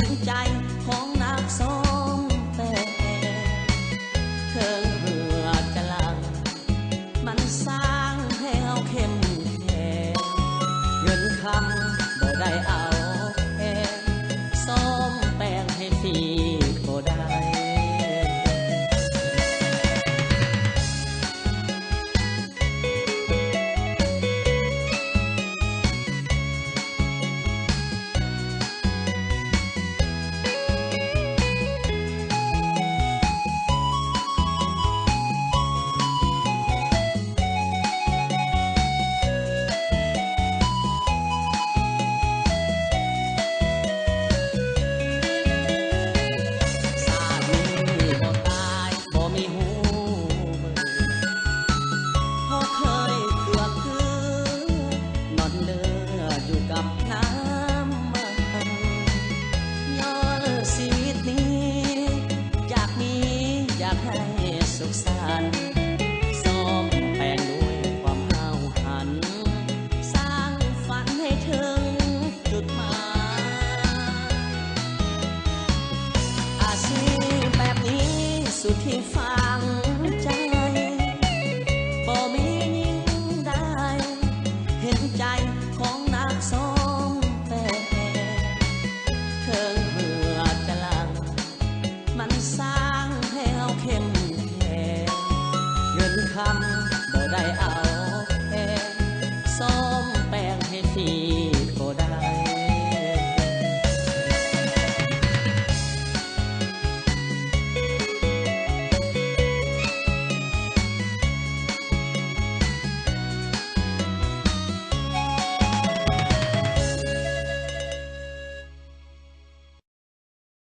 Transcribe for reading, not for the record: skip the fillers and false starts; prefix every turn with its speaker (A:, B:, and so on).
A: นใจของนักซ้อมแต่เครื่องเหือกะลังมันสร้างให้เอาเข้มแข็งเงินคำบ่ได้เอาแองซ้อมแปลงให้ฟรีบ่ได้สุขสันต์ซ้อมแปลงด้วยความห้าวหันสร้างฝันให้ถึงจุดหมายอาชีพแบบนี้สุดที่ฝังใจบ่มียิ่งได้เห็นใจ